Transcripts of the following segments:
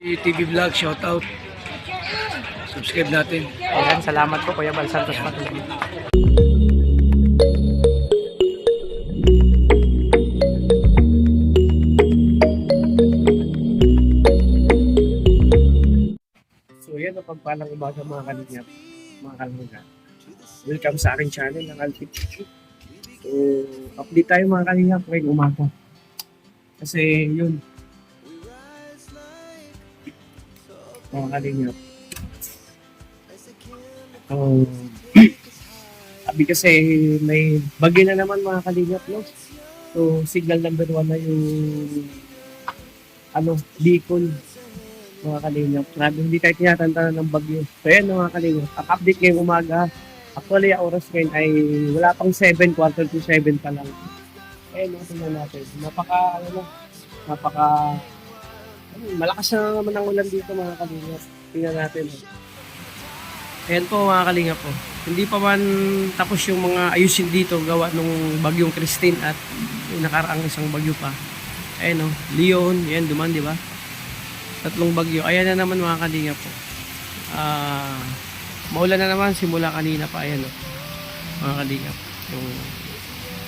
TV Vlog, shoutout. Subscribe natin. Ayan, salamat po Kuya Bal Santos Patuloy. So yan, napagpalang umaga mga kalingap, mga kalingap. Welcome sa aking channel ng Alfie. So, update tayo mga kalingap ngayong umaga. Kasi yun, mga kalingap. Sabi kasi may bagyo na naman mga kalingap, no? So, signal number 1 na yung Bicol, mga kalingap. Grabe, hindi tayo tinatantanan ng bagyo. So, yan mga kalingap. Ang update ngayong umaga, actually, ang oras ngayon ay wala pang 7, quarter to 7 pa lang. Ayun, tingnan natin. Malakas na naman ang ulan dito mga kalingap. Tingnan natin. Ayan po mga kalingap po. Hindi pa man tapos yung mga ayusin dito gawa nung bagyong Christine at yung nakaraang isang bagyo pa. Ayan o, Leon, yan duman di ba? Tatlong bagyo. Ayan na naman mga kalingap po. Maulan na naman simula kanina pa. Ayan o, mga kalingap. Yung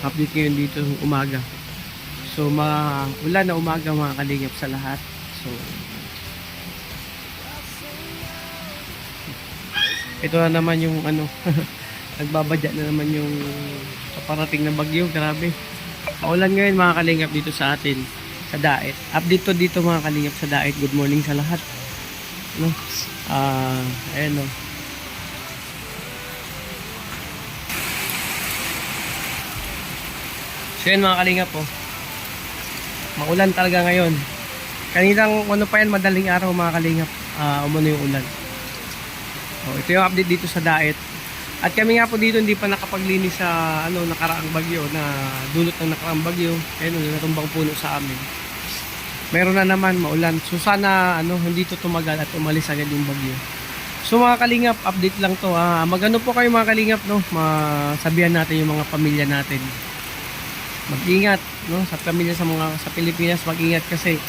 update ngayon dito umaga. So ulan na umaga mga kalingap sa lahat. So ito na naman yung nagbabadya na naman yung kaparating na bagyo. Grabe. Maulan ngayon mga kalingap dito sa atin sa Daet. Update to dito mga kalingap sa Daet. Good morning sa lahat. No? Ayan o. So yan mga kalingap po. Maulan talaga ngayon. Kaninang pa yan, madaling araw mga kalingap. Umano yung ulan. Ito yung update dito sa Daet. At kami nga po dito hindi pa nakapaglinis sa nakaraang bagyo na dulot ng nakaraang bagyo. Ayun, natumbang puno sa amin. Meron na naman maulan. So sana hindi to tumagal at umalis agad yung bagyo. So mga kalingap, update lang to. Magano po kayo mga kalingap, no? Masabihan natin yung mga pamilya natin. Mag-ingat, no? Sa pamilya sa Pilipinas, mag-ingat kasi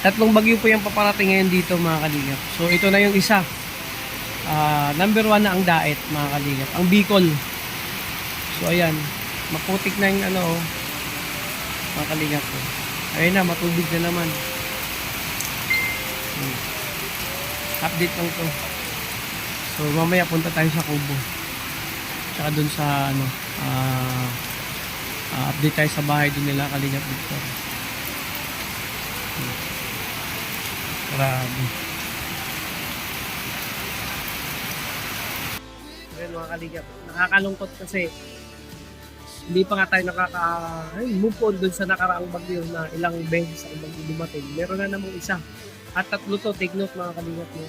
tatlong bagyo po yung paparating ngayon dito mga kalingap. So ito na yung isa. Number 1 na ang Daet mga kalingap, ang Bicol. So ayan, maputik na yung mga kalingap ko. Ayun na, matubig na naman. Update lang to. So mamaya punta tayo sa Kubo, tsaka dun sa update tayo sa bahay dun nila kalingap dito. Grabe. Mga kalingap, nakakalungkot kasi hindi pa nga tayo move on dun sa nakaraang bagyo na ilang beses ang bagyo dumating. Meron na namang isa at tatlo to, take note mga kalingap mo.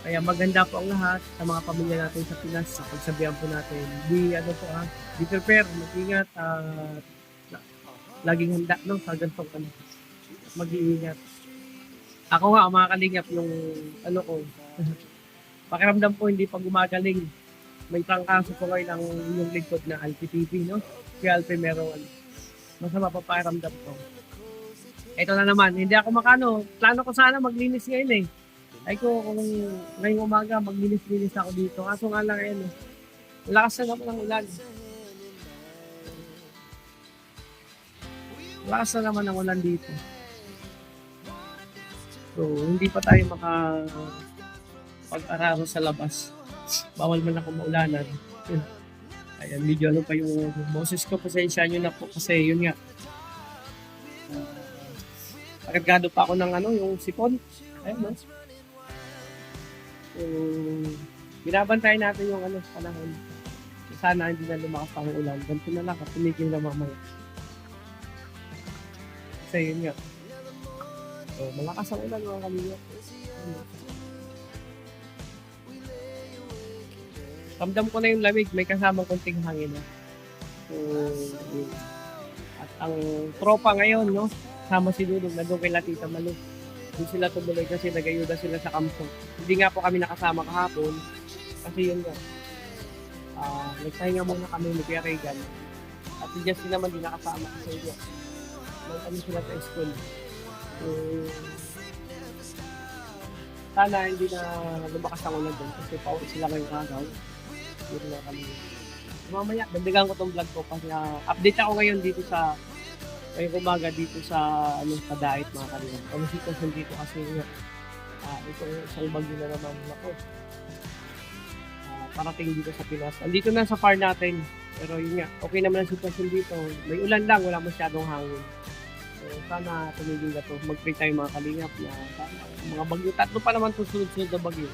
Kaya maganda po ang lahat sa mga pamilya natin sa Pinas, sa pagsabihan po natin. Be prepare, mag-ingat, laging handa sa ganitong mag-iingat. Ako nga mga kalingap, yung pakiramdam ko hindi pa gumagaling. May trangkaso ko ngayon ang yung lingkod na Alfie TV, no? Kaya Alfie merong masama pa pakiramdam ko. Ito na naman, hindi ako plano ko sana maglinis ngayon Ay ko kung ngayong umaga maglinis-linis ako dito. Kaso nga lang ngayon, lakas na naman ang ulan. Lakas na naman ang ulan dito. So, hindi pa tayo pag-araro sa labas. Bawal man ako maulanan. Ayan, medyo pa yung boses ko. Pasensya nyo na po kasi yun nga. Kargado pa ako ng yung sipon. Ayan, no? So, binabantayan natin yung panahon. Sana hindi na lumakas ang ulan. Ganito na lang, tumigil na mamaya. Kasi yun nga. So, malakas ang ulan mga kalingap. Ramdam ko na yung lamig, may kasamang konting hangin. So, at ang tropa ngayon, no? Sama si Dudong, nandun kay Tita Malu. Hindi sila tumuloy kasi nag-ayuda sila sa kampo. Hindi nga po kami nakasama kahapon. Kasi yun nga. Nagpahinga muna kami ni Kuya Regan. At si Justin naman din nakasama kasi yun. May sila sa school. So, Sana hindi na lumakas ang ulan doon kasi pauwi sila ngayong araw. Dito na kami. Mamaya, dagdagan ko tong vlog ko kasi update ako ngayon dito sa ngayong umaga dito sa sa Dait mga kalingap. Ang sitwasyon dito kasi ito isang bagyo na naman ako. Parating dito sa Pinas. Andito na sa far natin. Pero yun nga, okay naman ang sitwasyon dito. May ulan lang, wala masyadong hangin. So sana tumigil na to. Mag-pray tayo mga kalingap na sana, mga bagyo. Tatlo pa naman itong sunod-sunod na bagyo.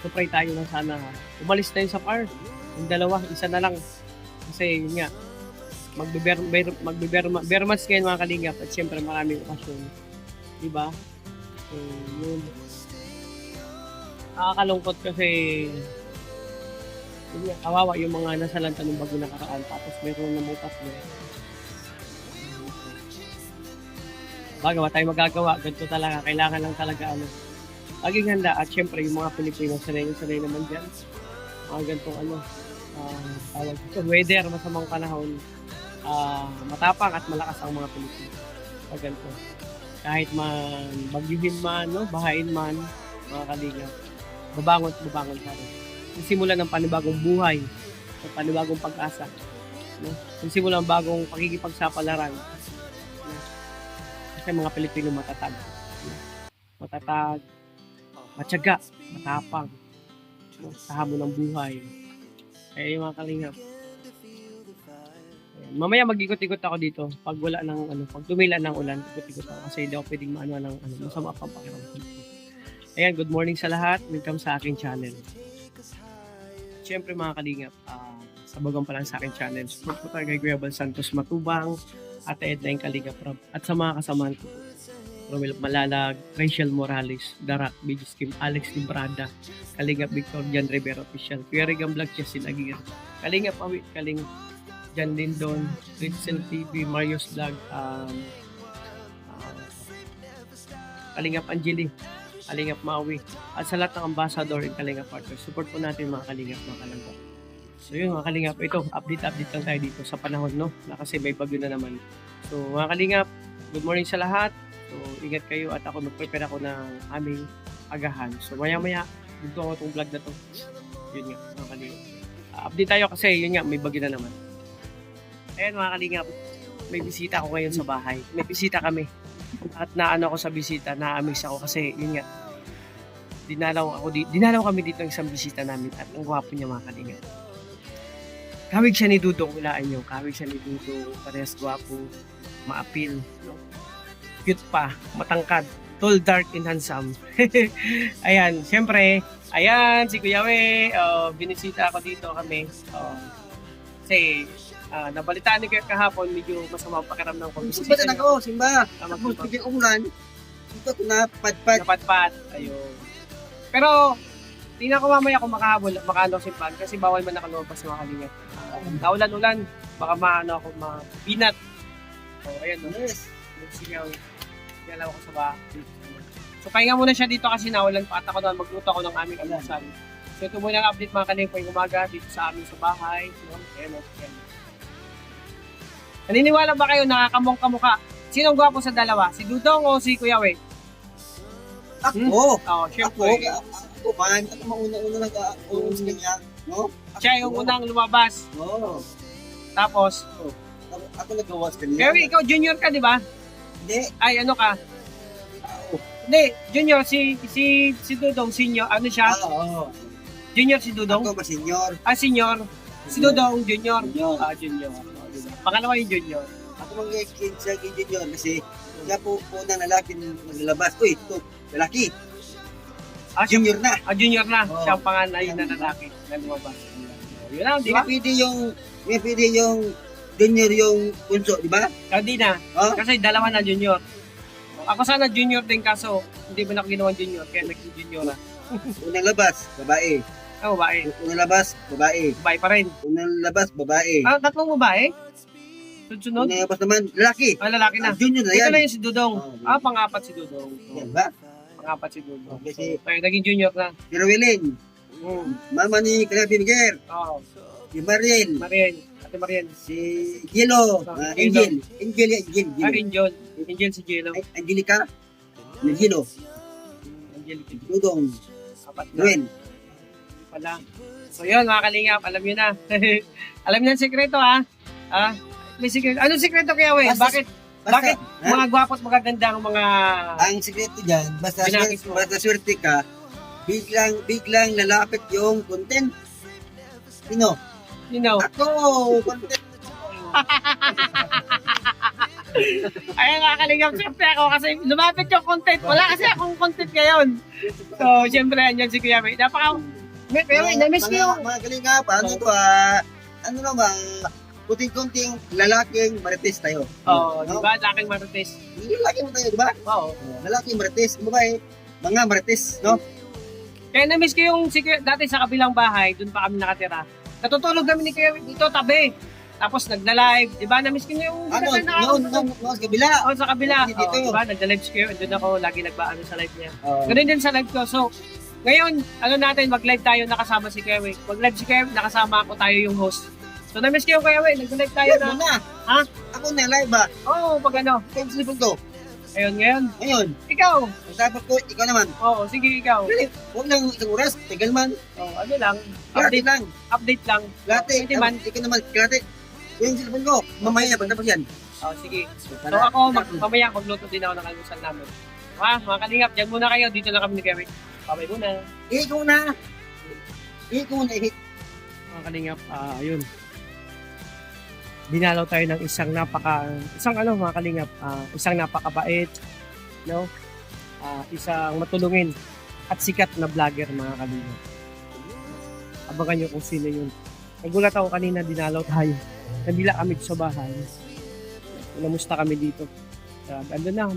So pray tayo na sana umalis tayo sa far. Yung dalawa, isa na lang. Kasi yun nga, magbe-bermas ngayon mga kalingap at syempre maraming okasyon. Diba? So yun. Nakakalungkot kasi yun nga, kawawa yung mga nasalanta ng bagyo nakaraan tapos meron na mutas mo. Bagawa tayo magagawa, ganito talaga, kailangan lang talaga laging handa at syempre yung mga Pilipino sanay naman dyan. Mga ganitong tawag ito, weather, masamang panahon, matapang at malakas ang mga Pilipino. Pag ganito. Kahit man bagyuhin man, bahain man, mga kalingap, babangon pa rin. Simulan ng panibagong buhay, ng panibagong pag-asa. Simulan ng bagong pakikipagsapalaran. Kasi mga Pilipino matatag. Matatag, matyaga, matapang, sa hamon ng buhay. Kaya yung mga kalingap. Mamaya mag-ikot-ikot ako dito pag wala ng pag tumila ng ulan, ikot-ikot ako kasi hindi ako pwedeng maano ng masama pang pakiramdam. Ayan, good morning sa lahat. Welcome sa aking channel. Siyempre mga kalingap, sa bagang pa lang sa aking channel, support ko tayo kay Kuya Bal Santos Matubang, Ate Edna yung Kalingap Rob, at sa mga kasamaan ko, Romel Malalag, Rachel Morales, Darak, Bigis Kim, Alex Librada, Kalingap Victor, Jan Rivera Official, Kuya Regan Vlog, Jessin Aguirre, Kalingap Awit, Kalingap Jan Lindon, Ritzel TV, Marius Vlog, Kalingap Angeli, Kalingap Maui, at sa lahat ng ambassador and Kalingap partners. Support po natin mga Kalingap, mga Kalangga. So yun mga Kalingap, ito, update lang tayo dito sa panahon, na kasi may bagyo na naman. So mga Kalingap, good morning sa lahat. So ingat kayo at ako mag-prepare ako ng aming agahan. So maya-maya, dito ako itong vlog na to. Yun nga, mga Kalingap. Update tayo kasi yun nga, may bagyo na naman. Ayan mga Kalingap, may bisita ako ngayon sa bahay. May bisita kami. At naano ako sa bisita, na-amaze ako kasi yun nga, dinalaw kami dito ng isang bisita namin at ang gwapo niya mga Kalingap. Kawig siya ni Dudong, hulaan nyo. Kawig siya ni Dudong, parehas gwapo, maapil, cute pa, matangkad, tall, dark, and handsome. Ayan, syempre, ayan, si Kuya We, binisita ako dito kami. Kasi, nabalitaan ni Kuya kahapon, medyo masama ang pakiramdam ko. Simba na ako, simba. Tapos bigyan umulan. Ito, napadpad. Napadpad, ayun. Pero, tingnan ko mamaya kung makaano simpan kasi bawal man nakalabas mga Kalingap. Kaulan-ulan, baka maano ako mapinat. So, ayan, Yes. Singaw ko sa bahay. So, pahinga muna siya dito kasi naulan pa at ako doon magluto ako ng aming almusal. So, ito muna ang update mga Kalingap yung umaga dito sa amin sa bahay. So, ayan. Naniniwala ba kayo nakakamong kamuka? Sinong gwapo sa dalawa? Si Dudong o si Kuya We? Ako. Oo, syempre. Ako man. Ako mauna-una nag-uun sa kanya. No? Siya yung unang lumabas. Oo. Tapos, Ako nagawa sa kanya. pero ikaw junior ka, di ba? Hindi. Ay, ano ka? Ako. Hindi, junior, si Dudong, senior, ano siya? Oo. Junior si Dudong? Ako ba senior? Senior. Si Dudong, junior. Junior. Junior. Pangalawa yung junior. Ako mag-kin sa junior kasi siya po unang lalaki naglalabas. Uy, ito, lalaki. Junior na. Junior na. Oo. Siya ang panganay na lalaki na lumabas. Yun lang, di ba? Hindi pwede yung junior yung punso, di ba? Hindi na. Oh? Kasi dalawa na junior. Ako sana junior din kaso hindi mo na ako ginawa junior kaya naging junior na. Unang labas, babae. Babae. Unang labas, babae. Babae pa rin. Unang labas, babae. Tatlong babae? Sunod? Unang labas naman, lalaki. Lalaki na. Junior na Ito yan. na yung si Dudong. Oh, Pang-apat si Dudong. Yan ba? Pang-apat si Dudong. Kasi- Kaya naging junior na. Si Rowelyn, mama ni Kalabi Miguel, Oo. si Mariel, Ate Marian. si Gilo, Gilo. Angel. Angel. Angel si Jello. Angelica, ni Gilo. Angel. Dudong, Apat na Ruel. pala. So yun mga kalingap, alam nyo na. Alam nyo ang sikreto ha. May sikreto. Anong sikreto kaya we? Bakit ha? mga gwapo at magaganda ang mga... Ang sikreto dyan, Binakit mo. basta swerte ka, biglang lalapit yung content. Sino? You know, Ako, content. ayun mga kalingap, siyempre ako kasi lumapit yung content. Wala kasi akong content ngayon. So, siyempre, andyan si Kuya May. Pero na-miss ko yung... Mga kalingap, ano to ano naman, puting-kunting lalaking marites tayo. Oo, No? di ba? Laking marites. Lalaki mo tayo, di ba? Oo. Lalaking marites, babae, mga marites, no? Kaya na-miss ko yung dati sa kabilang bahay, doon pa kami nakatira. Natutulog kami ni Kuya dito, tabi. Tapos nagla-live, di ba? Na-miss ko yung Ano, noon, sa kabila. Oo, sa kabila. Dito. Oo, di ba? Nagla-live si Kuya, doon ako lagi nagbaano sa live niya. Oh. Ganun din sa live ko. So, ngayon, ano natin, mag-live tayo nakasama si Kuya. Mag-live si Kuya, nakasama ako, tayo yung host. So, na-miss ko yung Kuya, nag-live tayo Ako na. na. Ha? Ako na, live ba? Oo, pag ano. Kaya gusto ko. Ayun, ngayon. Ngayon, Ikaw. ang dapat ko, ikaw naman. Oo, sige, ikaw. Huwag lang isang oras, tagal man. Oo, ano lang. Klate lang. Update lang. Klate. Pwede man. Ikaw naman, klate. Yung cellphone ko, mamaya, pagtapos yan. Oo, sige. So, ako, mamaya, magluto din ako ng almusal namin. Mga kalingap, dyan muna kayo. Dito lang kami ni Kevin. Babay muna. Ikaw na. Ikaw na, Mga kalingap, ayun. Dinalaw tayo ng isang mga kalingap, isang napakabait, no? Isang matulungin at sikat na vlogger, mga kalingap. Abangan nyo kung sino yun. Nagulat ako kanina, dinalaw tayo. Nabila kami sa bahay. Namusta kami dito. Ando na,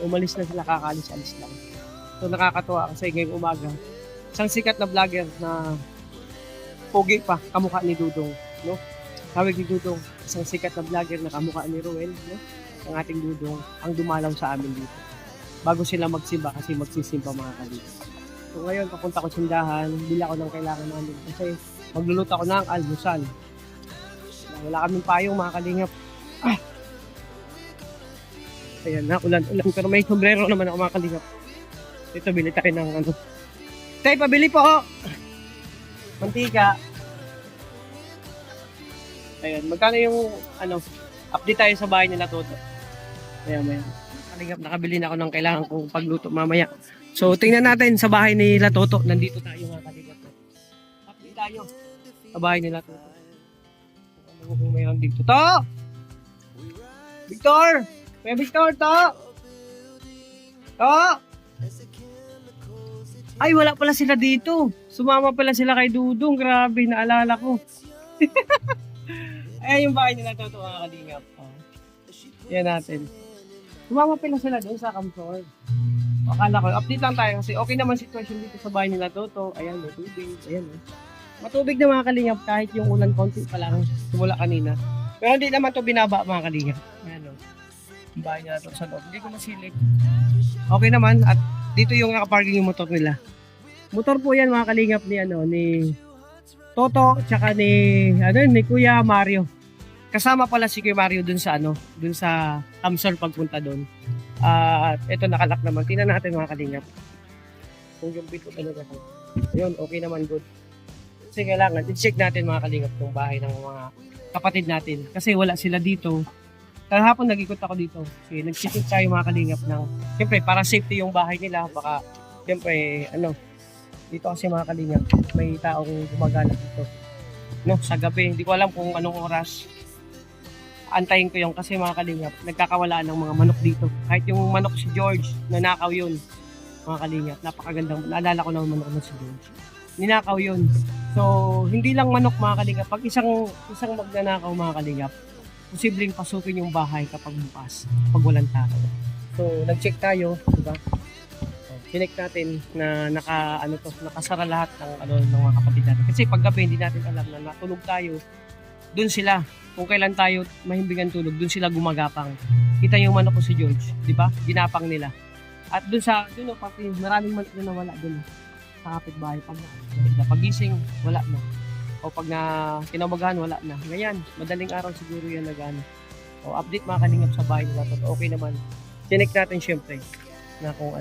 umalis na sila, kakalis-alis lang. So nakakatuwa kasi ngayong umaga, isang sikat na vlogger na pogi pa, kamukha ni Dudong, no? Tawag ni Dudong, isang sikat na vlogger na kamukha ni Ruel, no? Ang ating Dudong, ang dumalaw sa amin dito. Bago sila magsimba kasi magsisimba mga kalingap. So ngayon, papunta ko sindahan, bila ko ng kailangan namin kasi magluluto ako ng almusal. Wala kaming payong mga kalingap. Ayan na, ulan-ulan. Pero may sombrero naman ako mga kalingap. Ito, bili tayo ng ano. Tay, pabili po! Mantika. Ayan, magkano yung update tayo sa bahay nila Toto. Ayan. Kalingap, nakabili na ako ng kailangan kong pagluto mamaya. So, tingnan natin sa bahay nila Toto. Nandito tayo mga kalingap. Update tayo sa bahay nila Toto. Ano kung mayroon dito. To! Victor! May Victor, to! To! Ay, wala pala sila dito. Sumama pala sila kay Dudong. Grabe, naalala ko. Ayan yung bahay nila Toto, mga kalingap. Yan natin. Sumama pala sila doon sa Camsor. Akala ko, update lang tayo kasi okay naman sitwasyon dito sa bahay nila Toto. Ayan, may tubig. Ayan, matubig na mga kalingap kahit yung ulan konti pa lang simula kanina. Pero hindi naman to binaba mga kalingap. Ayan, yung bahay nila Toto sa loob. Hindi ko masilip. Okay naman at dito yung nakaparking yung motor nila. Motor po yan mga kalingap ni Toto tsaka ni Kuya Mario. Kasama pala si Kuya Mario dun sa Camsor pagpunta doon. At ito nakalak naman. Tingnan natin mga kalingap. Kung yung pito talaga ko. Ayun, okay naman, good. Kasi kailangan i-check natin mga kalingap yung bahay ng mga kapatid natin. Kasi wala sila dito. Kahapon nag-ikot ako dito. Kasi nag-check tayo mga kalingap ng siyempre para safety yung bahay nila. Baka siyempre dito kasi mga kalingap may taong gumagala dito. No, sa gabi. Hindi ko alam kung anong oras. Antayin ko yung kasi mga kalingap nagkakawalaan ng mga manok dito. Kahit yung manok si George, nanakaw yun. Mga kalingap, napakagandang. Naalala ko na manok na si George. Ninakaw yun. So, hindi lang manok mga kalingap. Pag isang magnanakaw mga kalingap, posibleng pasukin yung bahay kapag bukas, pag walang tao. So, nag-check tayo, diba? So, chinek natin na nakasara lahat ng mga kapatid natin. Kasi pag gabi, hindi natin alam na natulog tayo, dun sila. Kung kailan tayo mahimbingan tulog, dun sila gumagapang. Kita yung manok ko si George, di ba? Ginapang nila. At dun pati maraming manok na nawala dun sa kapitbahay. Pagising, wala na. O pag kinabagahan, wala na. Ngayon, madaling araw siguro yan O update mga kalingap sa bahay nila. Okay naman. Chinek natin syempre na kung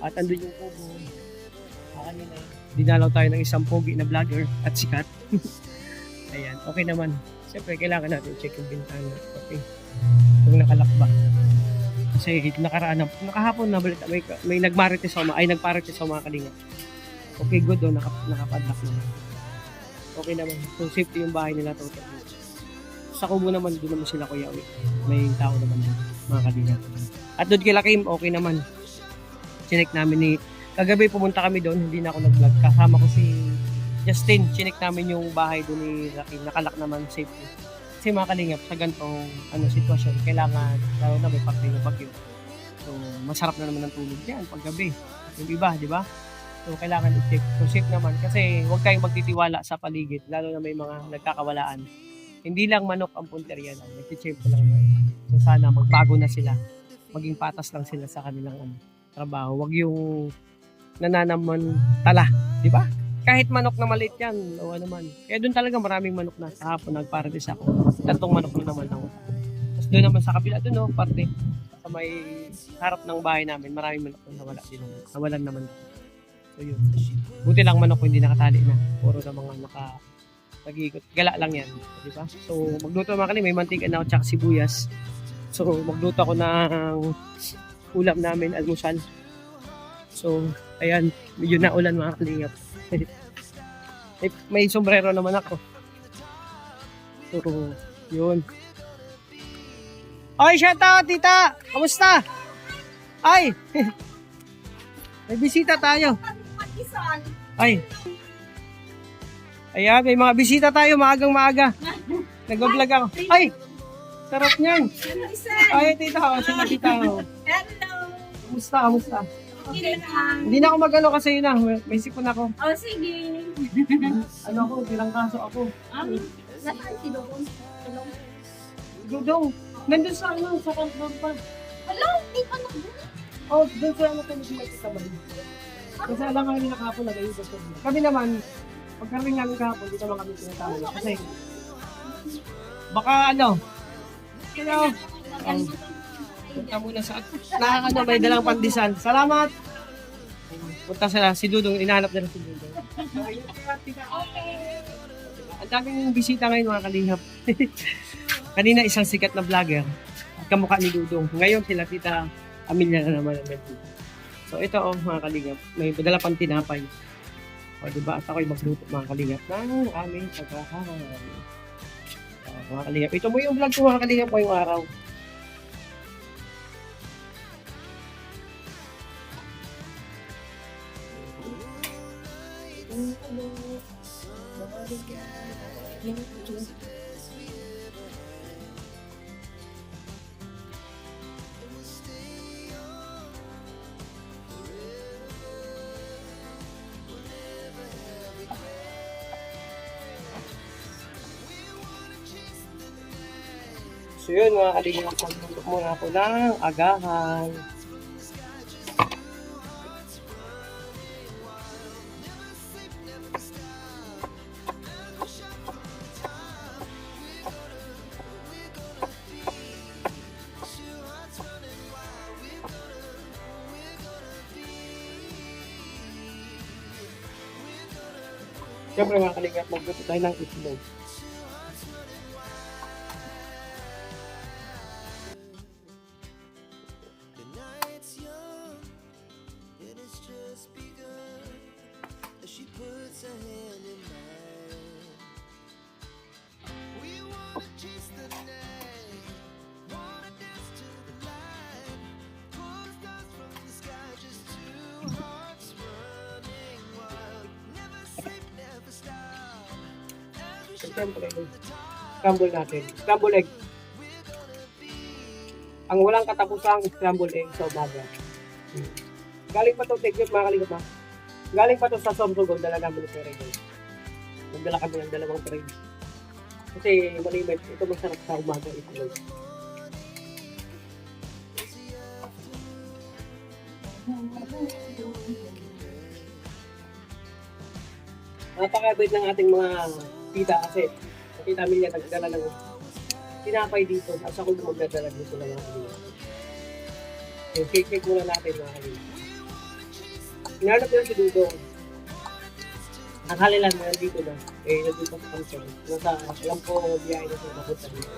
At andun yung kubo. Kanina, dinalaw tayo ng isang pogi na vlogger at sikat. Ayan, okay naman. Siyempre, kailangan natin check yung bintana. Okay. Kung nakalakba. Kasi nakaraan na, nakahapon na balita, may nagmarites ako, ay nagparites ako mga kalinga. Okay, good o, nakapadlock naman. Okay naman. So, safety yung bahay nila total. Sa kubo naman, doon naman sila kuya uwi. May tao naman doon, mga kalinga. At doon kila Kim, okay naman. Chinek namin ni, kagabi pumunta kami doon, hindi na ako nag-vlog. Kasama ko si Justin, chinek namin yung bahay doon ni Rakim. Nakalak naman safety. Kasi mga kalingap, sa ganitong sitwasyon, kailangan, lalo na may pagkain na bagyo. So, masarap na naman ang tulog yan paggabi. Yung iba, di ba? So, kailangan i-check. So, safe naman. Kasi huwag kayong magtitiwala sa paligid, lalo na may mga nagkakawalaan. Hindi lang manok ang punteriya lang. Nag-check ko lang yan. So, sana magbago na sila. Maging patas lang sila sa kanilang trabaho. Huwag yung nananaman tala. Di ba? Kahit manok na maliit yan, o ano man. Kaya doon talaga maraming manok na. Sa hapon, nagparatis ako. 3 manok na naman ako. Tapos doon naman sa kabila, doon no, parte. Sa may harap ng bahay namin, maraming manok na nawala din. Nawalan naman. So yun. Buti lang manok ko hindi nakatali na. Puro na mga nag-iikot. Gala lang yan. Di ba? So magluto mga kalim, may mantika na ako tsaka sibuyas. So magluto ako ng ulam namin, almusal. So ayan, medyo naulan mga kalingap. May sombrero naman ako. So, yun. Ay, shout out, tita! Kamusta? Ay! May bisita tayo. Ay. Ayan, may mga bisita tayo, maagang-maaga. Nag-vlog ako. Ay! Sarap niyan. Ay, tita, sino tita? Hello! Kamusta? Okay lang. Hindi na ako mag-ano kasi na. May sipon ako. Oh, sige. Ano ako, bilang kaso ako. Nasaan si Dodong? Dudong, nandun sa sa control pa. Hello, hindi pa na. Oh, doon sa tayo may kasabay. Kasi alam nga nila kahapon nag-ayos sa kami naman, pagkarating namin kahapon, di naman kami sinatawag. Kasi, baka punta muna sa may dalang pandesal. Salamat! Punta sila, si Dudong, inahanap nila si Dudong. Ang daming bisita ngayon mga kalingap. Kanina isang sikat na vlogger, kamukha ni Dudong. Ngayon sila tita Amelia na naman. So ito mga kalingap, may dala pang tinapay. O diba, at ako'y magluto mga kalingap ng aming pagkakaroon. Mga kalingap, ito mo yung vlog ko mga kalingap ngayong araw. So yun mga kalingap, magluto muna ako ng agahan. Siyempre mga kalingap, magluto tayo ng itlog. Siyempre, scramble natin. Scramble egg. Ang walang katapusang scramble egg sa umaga. Galing pa to, take it mga kalingap ha. Galing pa to sa Somsogon, dala namin ng pera guys. Nagdala kami ng 2 tray. Kasi malimit, ito masarap sa umaga ito. Napakabait ng ating mga tita kasi nakita nila nagdala ng tinapay dito at sa kung magdadala dito ng mga kanila. So, cake muna natin mga kanila. Hinanap nila si Dudong. Akala lang na nandito na. Nandito sa kanto. Alam ko, biyahe na siya napunta dito.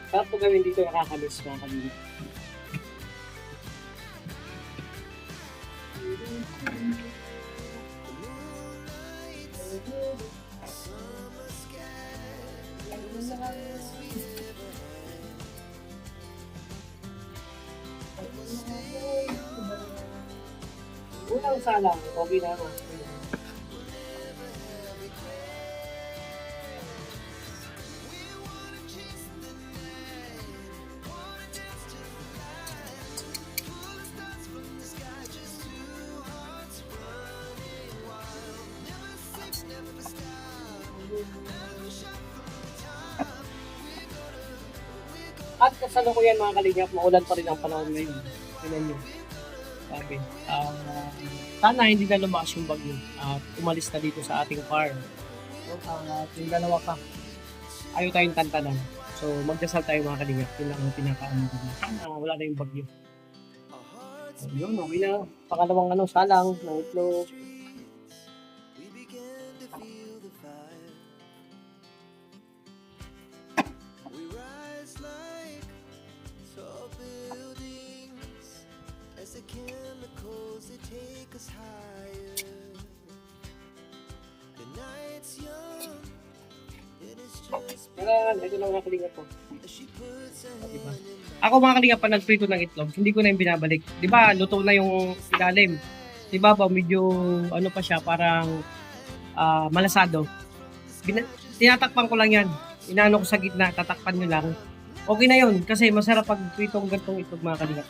Sarap po gawin dito nakakamiss mga kalingap. Unang sala, okay na nga. At kasalukuyan mga kalingap, maulan pa rin ang panahon ngayon. Tingnan nyo. Sabi, sana hindi na lumakas yung bagyo at umalis na dito sa ating farm. So, yung dalawa pa, ayaw tayong tantanan. So, magdasal tayo mga kalingap. Yun lang ang pinakaano ko. Sana wala na yung bagyo. So, yun, okay na. Pangalawang salang ng itlog. Yan, ito lang mga kalingap po. Diba? Ako mga kalingap, pa nagprito ng itlog, hindi ko na yung binabalik. Diba, luto na yung ilalim. Diba ba, medyo ano pa siya, parang malasado. Tinatakpan ko lang yan. Inaano ko sa gitna, tatakpan nyo lang. Okay na yun, kasi masarap pag pritong gantong itlog mga kalingap.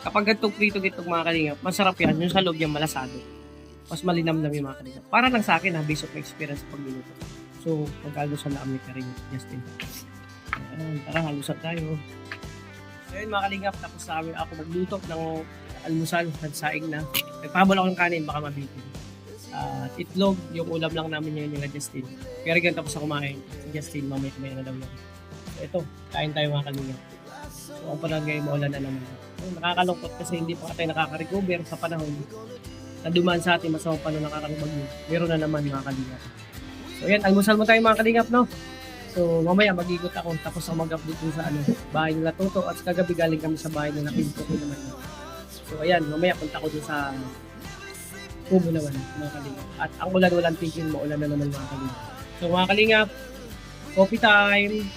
Kapag gantong pritong itlog mga kalingap, masarap yan. Yung sa loob yung malasado. Mas malinamnam yung mga kalingap. Para lang sa akin, based on my experience pag niluto. So, mag-almusal na kami ka rin, Justin. Tara, halusan tayo. So, yun mga kalingap, tapos na kami ako magluto ng almusal, nagsaing na. Nagpahabol ako ng kanin, baka mabitin. At itlog, yung ulam lang namin yun yung Justin. Pero ganyan tapos ako kumain. Si Justin, mamaya kumain na daw yan. So, ito, kain tayo mga kalingap. So, ang panahon ngayon, maulan na naman. So, nakakalungkot kasi hindi pa tayo nakaka-recover sa panahon na dumaan sa atin, masamang panahon nakakabagyo. Meron na naman mga kalingap. So yan, almusal mo tayo mga kalingap, no? So mamaya mag-ikot ako, tapos ako mag-update dun sa bahay nila Toto, at kagabi galing kami sa bahay nila Pinto ko naman. So ayan, mamaya punta ko dun sa Kubo naman mga kalingap. At ang ulan-ulan tigil, maulan na naman mga kalingap. So mga kalingap, coffee time.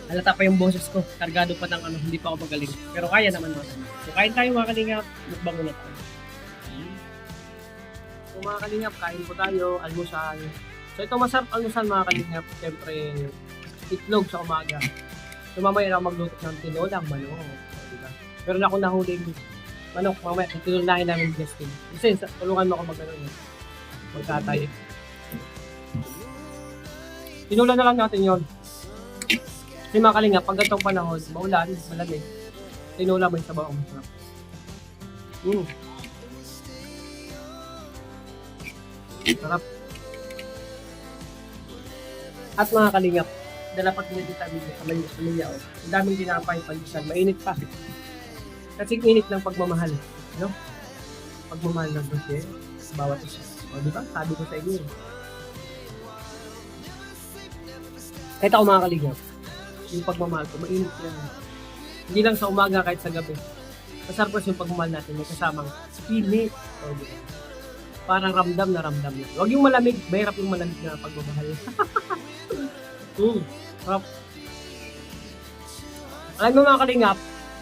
Halata pa yung boses ko, kargado pa ng hindi pa ako magaling. Pero kaya naman mga kalingap. So kain tayo mga kalingap, mukbang muna tayo. So mga kalingap, kain po tayo, almusal. So ito masarap almusal mga kalingap. Siyempre, itlog sa umaga. So mamaya na magluto ng tinolang manok. Diba? Pero na akong nahuling manok, mamaya tinulahin namin Justin. Kasi tulungan mo ako magkatay. Tinula na lang natin yon. Kasi mga kalingap, pag ganitong panahon, maulan, malamig, tinula mo yung sabaw ang masarap. Sarap. At mga kalingap, dala pag pinitita dito sa Manila, ang daming tinapay, palisan, mainit pa. Kasi init ng pagmamahal, no? Pagmamahal ng dossier, bawat isa. O diba? Sabi ko sa inyo. Kahit ako mga kalingap, yung pagmamahal ko, mainit yan. Hindi lang sa umaga, kahit sa gabi. Masarap kasi yung pagmamahal natin, may kasamang init. O diba? Parang ramdam na ramdam yun. Huwag yung malamig, mahirap yung malamig na pagmamahal. Sarap. Alam mo mga kalingap,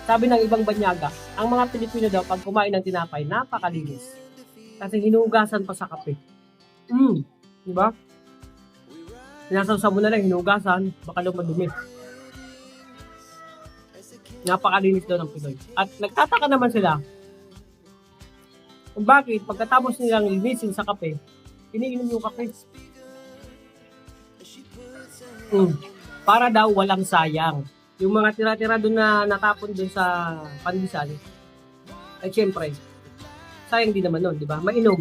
sabi ng ibang banyaga, ang mga Pilipino daw pag kumain ng tinapay, napakalinis. Kasi hinugasan pa sa kape. Diba? Sinasawsaw mo na lang, hinugasan, baka lang madumi. Napakalinis daw ng Pinoy. At nagtataka naman sila kung bakit pagkatapos nilang linisin sa kape, iniinom yung kape. Para daw walang sayang. Yung mga tira-tira doon na natapon doon sa pandesal, ay syempre, sayang din naman nun, di ba? Mainom.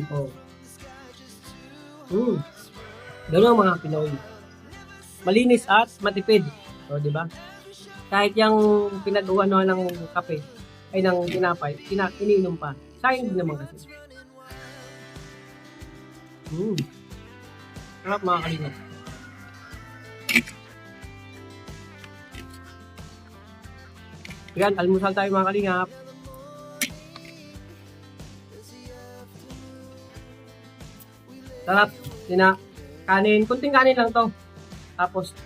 Oh. Ganun ang mga Pinoy. Malinis at matipid. O, di ba? Kahit yung pinagawa ng kape, ay ng tinapay, iniinom pa. Sayang din naman kasi. Sarap mga kalingap. Yan, almusal tayo mga kalingap. Sarap. Kanin. Kunting kanin lang to. Tapos,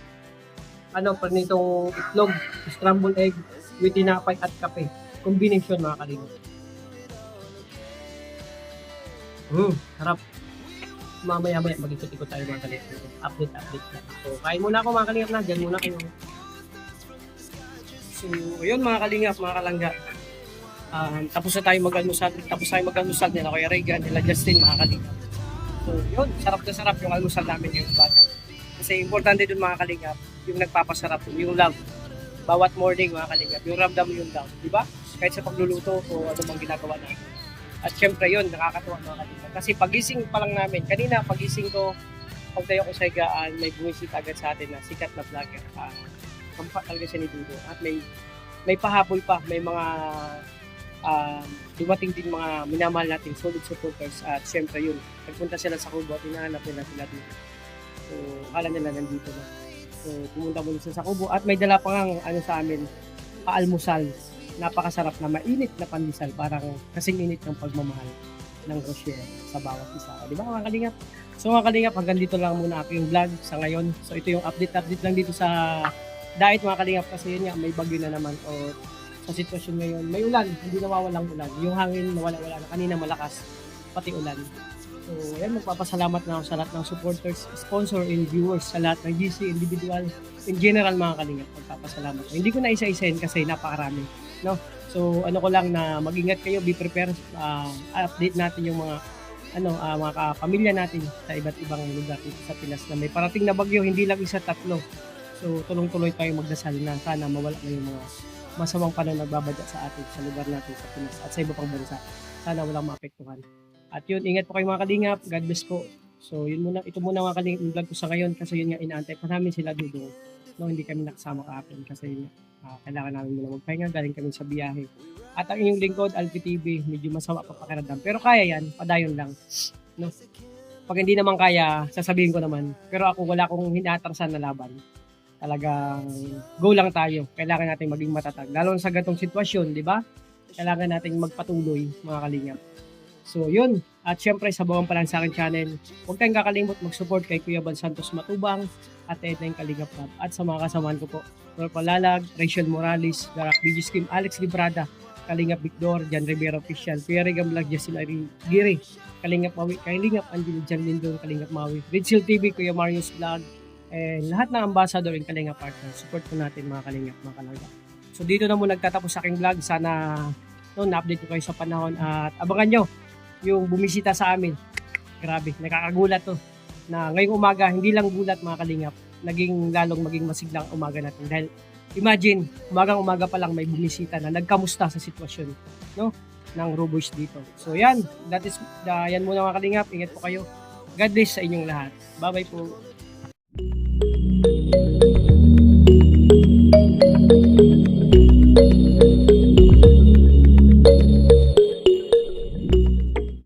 nitong itlog, scrambled egg, with tinapay at kape. Combination mga kalingap. Sarap. Mamaya-maya mag-ikot-ikot tayo mga kalingap. Update lang. So, kain muna ako mga kalingap na. Diyan muna kayo. So, yun mga kalingap, mga kalangga. Tapos na tayo mag-almusal nila Kuya Regan, nila Justin, mga kalingap. So, yun, sarap na sarap yung almusal namin yung bata. Kasi importante dun mga kalingap, yung nagpapasarap, yung love. Bawat morning mga kalingap, yung ramdam yung love, di ba? Kahit sa pagluluto o ano bang ginagawa namin. At syempre yun, nakakatuwa mga kalingap. Kasi pagising pa lang namin, kanina pagising ko, pagtayo ko sa higaan, may bumisit agad sa atin na sikat na vlogger. Kampa talaga siya ni Dudo. At may pahabol pa, may mga dumating din mga minamahal nating solid supporters. At syempre yun, nagpunta sila sa Kubo at hinahanap nila sila dito. So, akala nila nandito na. So, pumunta muna sila sa Kubo at may dala pa nga sa amin, paalmusal. Napakasarap na mainit na pandesal, parang kasing init ng pagmamahal ng Rochelle sa bawat isa. Di ba mga kalingap? So mga kalingap, hanggang dito lang muna ako yung vlog sa ngayon. So ito yung update lang dito sa diet mga kalingap, kasi yun nga, may bagyo na naman o sa sitwasyon ngayon. May ulan, hindi nawawalang ulan. Yung hangin nawala-wala na, kanina malakas, pati ulan. So yan, magpapasalamat na ako sa lahat ng supporters, sponsor and viewers, sa lahat ng GC, individual, in general mga kalingap, magpapasalamat. Hindi ko na isa-isahin kasi napakarami. No? So ano ko lang na mag-ingat kayo, be prepared, update natin yung mga mga kapamilya natin sa iba't ibang lugar dito sa Pinas na may parating na bagyo, hindi lang isa, tatlo. So tulong-tuloy tayong magdasal na sana mawala na yung mga masamang panahon nagbabadya sa atin sa lugar natin sa Pinas at sa iba pang bansa. Sana walang maapektuhan. At yun, ingat po kayo mga kalingap. God bless po. So yun muna, ito muna mga kalingap yung vlog ko sa ngayon, kasi yun nga, inaantay pa namin sila Dudo. No, hindi kami nakasama kahapon kasi yun nga, kailangan namin muna magpahinga, galing kami sa biyahe. At ang inyong lingkod, Alfie TV, medyo masama pa pakiramdam. Pero kaya yan, padayon lang. No? Pag hindi naman kaya, sasabihin ko naman. Pero ako, wala akong hinatrasan na laban. Talagang go lang tayo. Kailangan natin maging matatag. Lalo sa ganitong sitwasyon, di ba? Kailangan natin magpatuloy, mga kalingap. So, yun. At syempre, sabawan pa lang sa akin channel. Huwag kayong kakalimot mag-support kay Kuya Bal Santos Matubang at Edna yung Kalingap Rab. At sa mga kasamahan ko po, Nor Palalag, Rachel Morales, Darak BG Scheme, Alex Librada, Kalingap Victor, Jan Rivera Official, Kuya Regan Vlog, Justin Irene Giri, Kalingap Mawi, Kalingap Angelo Jan Lindon, Kalingap Mawi, Ridsil TV, Kuya Marius Vlog, and lahat ng ambassador and Kalingap partner. Support po natin mga Kalingap, mga Kalangga. So dito na muna nagtatapos sa aking vlog. Sana na-update ko kayo sa panahon at abangan nyo yung bumisita sa amin. Grabe, nakakagulat to. Na ngayong umaga, hindi lang gulat mga Kalingap, naging lalong maging masiglang umaga natin. Dahil imagine, umagang-umaga pa lang may bumisita na nagkamusta sa sitwasyon, no, ng Roboys dito. So yan, yan muna mga Kalingap. Ingat po kayo. God bless sa inyong lahat. Bye-bye po.